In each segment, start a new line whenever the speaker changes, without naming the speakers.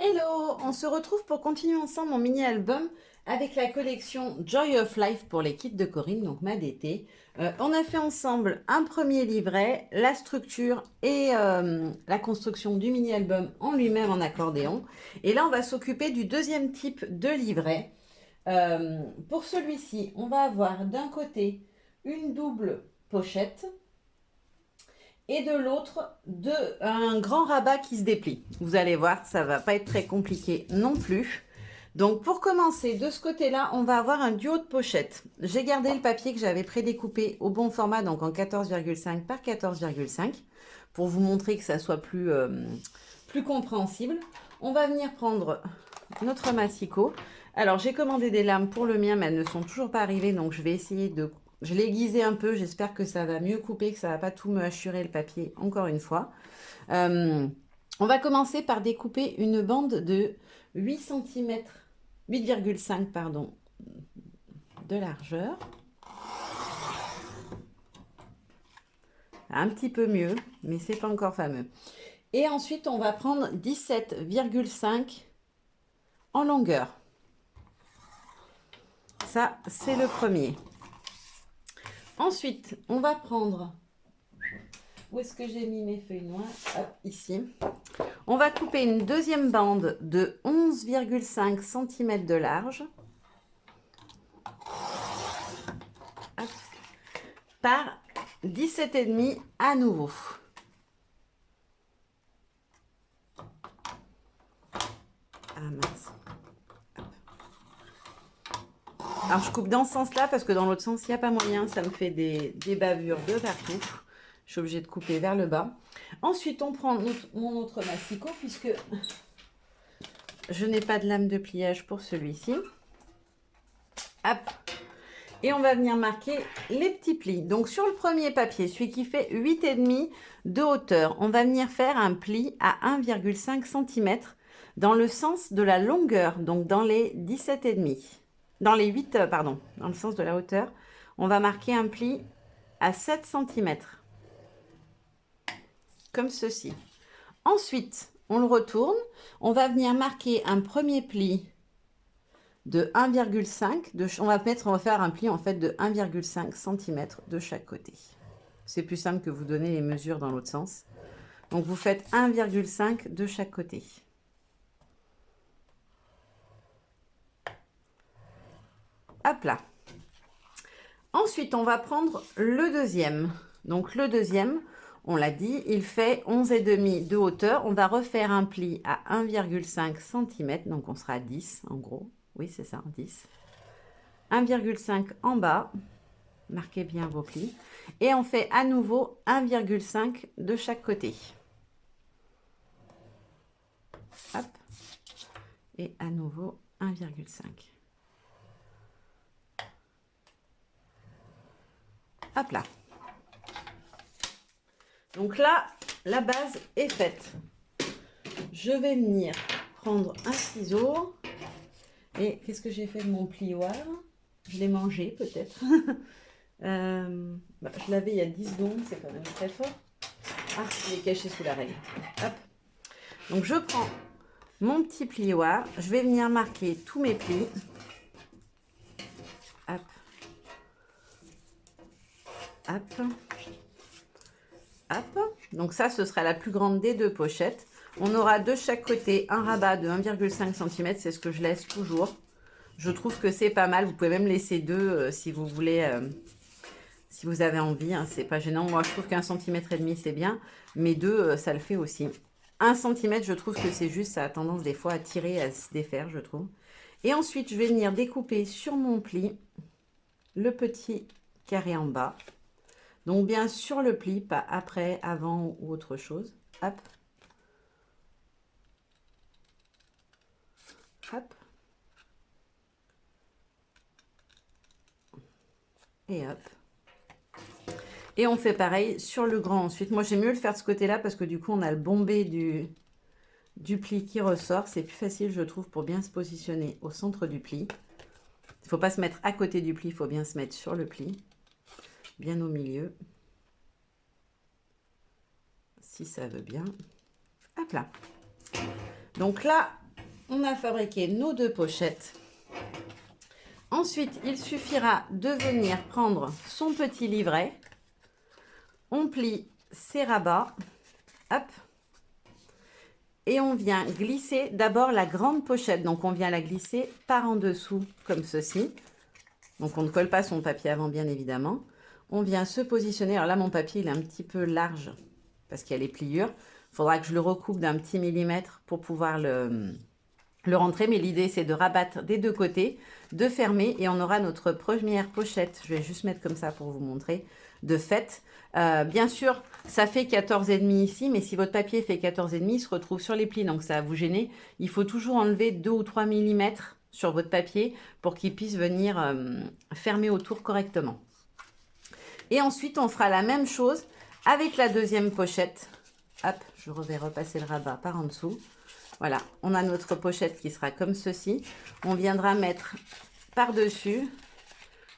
Hello, on se retrouve pour continuer ensemble mon mini-album avec la collection Joy of Life pour les kits de Corinne, donc ma DT. On a fait ensemble un premier livret, la structure et la construction du mini-album en lui-même en accordéon. Et là, on va s'occuper du deuxième type de livret. Pour celui-ci, on va avoir d'un côté une double pochette et de l'autre un grand rabat qui se déplie. Vous allez voir, ça va pas être très compliqué non plus. Donc pour commencer, de ce côté-là, on va avoir un duo de pochettes. J'ai gardé le papier que j'avais prédécoupé au bon format, donc en 14,5 par 14,5, pour vous montrer que ça soit plus compréhensible. On va venir prendre notre massicot. Alors j'ai commandé des lames pour le mien, mais elles ne sont toujours pas arrivées, donc je vais essayer de... Je l'ai aiguisé un peu, j'espère que ça va mieux couper, que ça va pas tout me hachurer le papier encore une fois. On va commencer par découper une bande de 8 cm, 8,5 pardon, de largeur. Un petit peu mieux, mais c'est pas encore fameux. Et ensuite, on va prendre 17,5 en longueur. Ça, c'est le premier. Ensuite, on va prendre... Où est-ce que j'ai mis mes feuilles noires? Hop, ici. On va couper une deuxième bande de 11,5 cm de large. Hop, par 17,5 à nouveau. Ah mince. Alors je coupe dans ce sens-là parce que dans l'autre sens, il n'y a pas moyen. Ça me fait des bavures de partout. Je suis obligée de couper vers le bas. Ensuite, on prend mon autre massicot puisque je n'ai pas de lame de pliage pour celui-ci. Hop. Et on va venir marquer les petits plis. Donc sur le premier papier, celui qui fait 8,5 de hauteur, on va venir faire un pli à 1,5 cm dans le sens de la longueur, donc dans les 17,5. Dans les 8, pardon, dans le sens de la hauteur, on va marquer un pli à 7 cm. Comme ceci. Ensuite, on le retourne. On va venir marquer un premier pli de 1,5. On va faire un pli en fait de 1,5 cm de chaque côté. C'est plus simple que vous donnez les mesures dans l'autre sens. Donc vous faites 1,5 de chaque côté. Hop là. Ensuite, on va prendre le deuxième. Donc le deuxième, on l'a dit, il fait 11,5 de hauteur. On va refaire un pli à 1,5 cm. Donc on sera à 10 en gros. Oui, c'est ça, 10. 1,5 en bas. Marquez bien vos plis. Et on fait à nouveau 1,5 de chaque côté. Hop. Et à nouveau 1,5. Hop là. Donc là, la base est faite. Je vais venir prendre un ciseau. Et qu'est-ce que j'ai fait de mon plioir? Je l'ai mangé peut-être. Je l'avais il y a 10 secondes, c'est quand même très fort. Ah, il est caché sous la règle. Hop. Donc je prends mon petit plioir. Je vais venir marquer tous mes plis. Hop. Hop. Hop. Donc ça, ce sera la plus grande des deux pochettes. On aura de chaque côté un rabat de 1,5 cm. C'est ce que je laisse toujours. Je trouve que c'est pas mal. Vous pouvez même laisser deux si vous voulez, si vous avez envie. Hein, c'est pas gênant. Moi, je trouve qu'un centimètre et demi, c'est bien. Mais deux, ça le fait aussi. 1 cm, je trouve que c'est juste. Ça a tendance des fois à tirer, à se défaire, je trouve. Et ensuite, je vais venir découper sur mon pli le petit carré en bas. Donc bien sur le pli, pas après, avant ou autre chose. Hop. Hop. Et hop. Et on fait pareil sur le grand ensuite. Moi, j'aime mieux le faire de ce côté-là parce que du coup, on a le bombé du pli qui ressort. C'est plus facile, je trouve, pour bien se positionner au centre du pli. Il ne faut pas se mettre à côté du pli, il faut bien se mettre sur le pli, bien au milieu. Si ça veut bien. Hop là. Donc là, on a fabriqué nos 2 pochettes. Ensuite, il suffira de venir prendre son petit livret. On plie ses rabats. Hop. Et on vient glisser d'abord la grande pochette. Donc, on vient la glisser par en dessous, comme ceci. Donc, on ne colle pas son papier avant, bien évidemment. On vient se positionner. Alors là, mon papier, il est un petit peu large parce qu'il y a les pliures. Il faudra que je le recoupe d'un petit millimètre pour pouvoir le rentrer. Mais l'idée, c'est de rabattre des 2 côtés, de fermer. Et on aura notre première pochette. Je vais juste mettre comme ça pour vous montrer. De fait, bien sûr, ça fait 14,5 ici, mais si votre papier fait 14,5, il se retrouve sur les plis, donc ça va vous gêner. Il faut toujours enlever 2 ou 3 mm sur votre papier pour qu'il puisse venir fermer autour correctement. Et ensuite, on fera la même chose avec la deuxième pochette. Hop, je vais repasser le rabat par en dessous. Voilà, on a notre pochette qui sera comme ceci. On viendra mettre par-dessus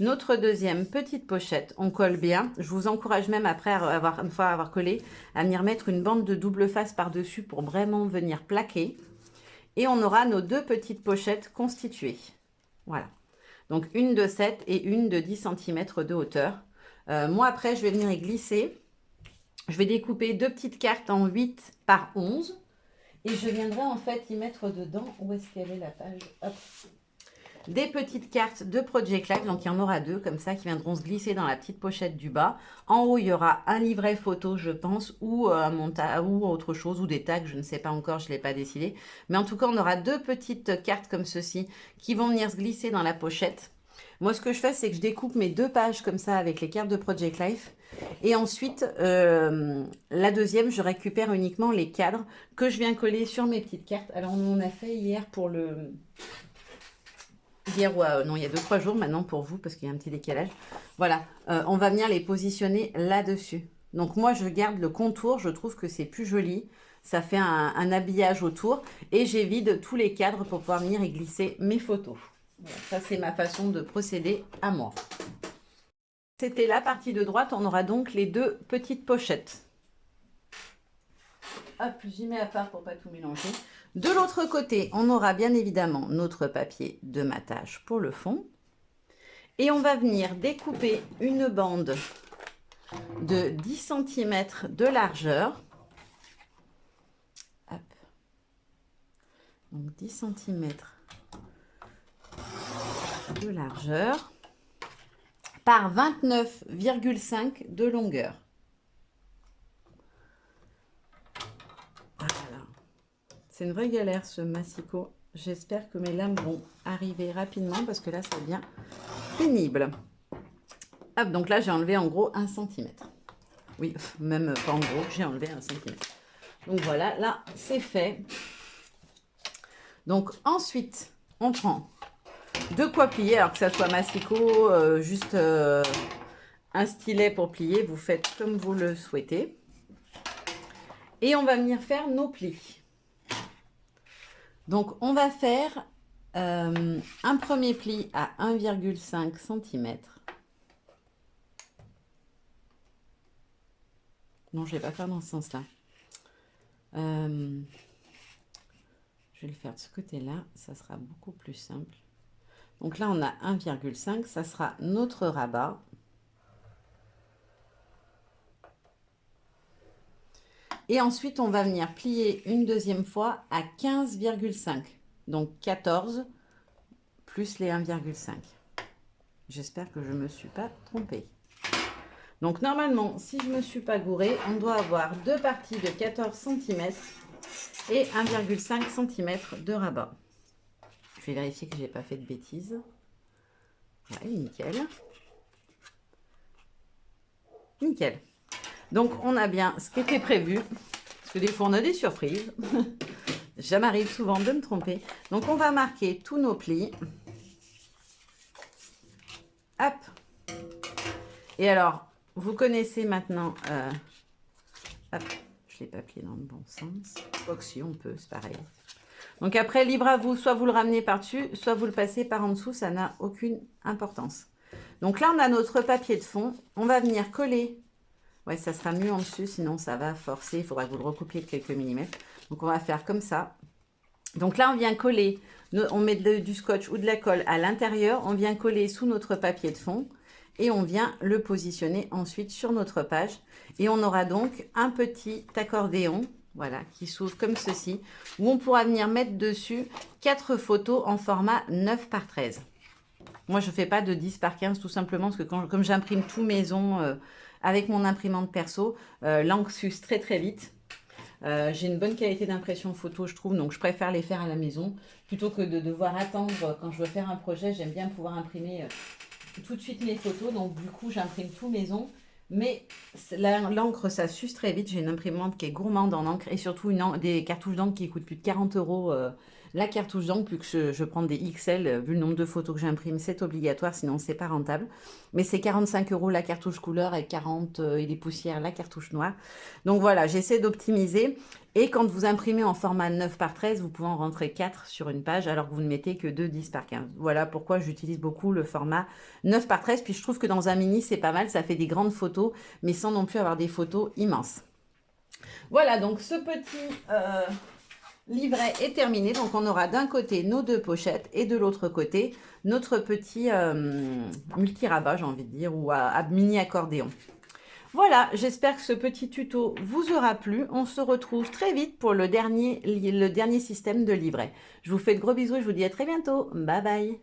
notre deuxième petite pochette. On colle bien. Je vous encourage même après, une fois avoir collé, à venir mettre une bande de double face par-dessus pour vraiment venir plaquer. Et on aura nos 2 petites pochettes constituées. Voilà. Donc une de 7 et une de 10 cm de hauteur. Moi après, je vais venir y glisser. Je vais découper 2 petites cartes en 8 par 11. Et je viendrai en fait y mettre dedans, où est-ce qu'elle est la page? Hop. Des petites cartes de Project Life, donc il y en aura 2 comme ça qui viendront se glisser dans la petite pochette du bas. En haut, il y aura un livret photo, je pense, ou un montage, ou autre chose, ou des tags, je ne sais pas encore, je ne l'ai pas décidé. Mais en tout cas, on aura 2 petites cartes comme ceci qui vont venir se glisser dans la pochette. Moi, ce que je fais, c'est que je découpe mes 2 pages comme ça avec les cartes de Project Life. Et ensuite, la deuxième, je récupère uniquement les cadres que je viens coller sur mes petites cartes. Alors, on en a fait hier pour le... Hier, non, il y a 2-3 jours maintenant pour vous, parce qu'il y a un petit décalage. Voilà, on va venir les positionner là-dessus. Donc, moi, je garde le contour. Je trouve que c'est plus joli. Ça fait un habillage autour. Et j'évite tous les cadres pour pouvoir venir y glisser mes photos. Voilà, ça, c'est ma façon de procéder à moi. C'était la partie de droite. On aura donc les 2 petites pochettes. Hop, j'y mets à part pour pas tout mélanger. De l'autre côté, on aura bien évidemment notre papier de matage pour le fond. Et on va venir découper une bande de 10 cm de largeur. Hop. Donc 10 cm de largeur par 29,5 de longueur. C'est une vraie galère ce massicot. J'espère que mes lames vont arriver rapidement parce que là, ça devient pénible. Hop, donc là, j'ai enlevé en gros 1 cm. Oui, même pas en gros, j'ai enlevé 1 cm. Donc voilà, là, c'est fait. Donc ensuite, on prend de quoi plier. Alors que ça soit massicot, juste un stylet pour plier. Vous faites comme vous le souhaitez. Et on va venir faire nos plis. Donc, on va faire un premier pli à 1,5 cm. Non, je ne vais pas faire dans ce sens-là. Je vais le faire de ce côté-là. Ça sera beaucoup plus simple. Donc là, on a 1,5. Ça sera notre rabat. Et ensuite, on va venir plier une deuxième fois à 15,5. Donc 14 plus les 1,5. J'espère que je ne me suis pas trompée. Donc normalement, si je ne me suis pas gourée, on doit avoir 2 parties de 14 cm et 1,5 cm de rabat. Je vais vérifier que je n'ai pas fait de bêtises. Ouais, nickel. Nickel. Donc, on a bien ce qui était prévu. Parce que des fois, on a des surprises. Ça m'arrive souvent de me tromper. Donc, on va marquer tous nos plis. Hop. Et alors, vous connaissez maintenant... hop, je ne l'ai pas plié dans le bon sens. Quoi que si, on peut, c'est pareil. Donc, après, libre à vous. Soit vous le ramenez par-dessus, soit vous le passez par en dessous. Ça n'a aucune importance. Donc là, on a notre papier de fond. On va venir coller... Ouais, ça sera mieux en dessus, sinon ça va forcer. Il faudra que vous le recoupiez de quelques millimètres. Donc, on va faire comme ça. Donc là, on vient coller, on met du scotch ou de la colle à l'intérieur, on vient coller sous notre papier de fond et on vient le positionner ensuite sur notre page. Et on aura donc un petit accordéon, voilà, qui s'ouvre comme ceci, où on pourra venir mettre dessus 4 photos en format 9 par 13. Moi, je ne fais pas de 10 par 15 tout simplement parce que comme j'imprime tout maison avec mon imprimante perso, l'encre s'use très très vite. J'ai une bonne qualité d'impression photo, je trouve, donc je préfère les faire à la maison plutôt que de devoir attendre quand je veux faire un projet. J'aime bien pouvoir imprimer tout de suite mes photos, donc du coup, j'imprime tout maison. Mais l'encre, ça s'use très vite. J'ai une imprimante qui est gourmande en encre et surtout des cartouches d'encre qui coûtent plus de 40 euros. La cartouche d'encre, plus que je prends des XL, vu le nombre de photos que j'imprime, c'est obligatoire, sinon c'est pas rentable. Mais c'est 45 euros la cartouche couleur et 40 et des poussières la cartouche noire. Donc voilà, j'essaie d'optimiser. Et quand vous imprimez en format 9 par 13, vous pouvez en rentrer 4 sur une page alors que vous ne mettez que 2 10 par 15. Voilà pourquoi j'utilise beaucoup le format 9 par 13. Puis je trouve que dans un mini, c'est pas mal, ça fait des grandes photos, mais sans non plus avoir des photos immenses. Voilà, donc ce petit livret est terminé. Donc on aura d'un côté nos 2 pochettes et de l'autre côté notre petit multi-rabat, j'ai envie de dire, ou à mini accordéon. Voilà, j'espère que ce petit tuto vous aura plu. On se retrouve très vite pour le dernier système de livret. Je vous fais de gros bisous et je vous dis à très bientôt. Bye bye.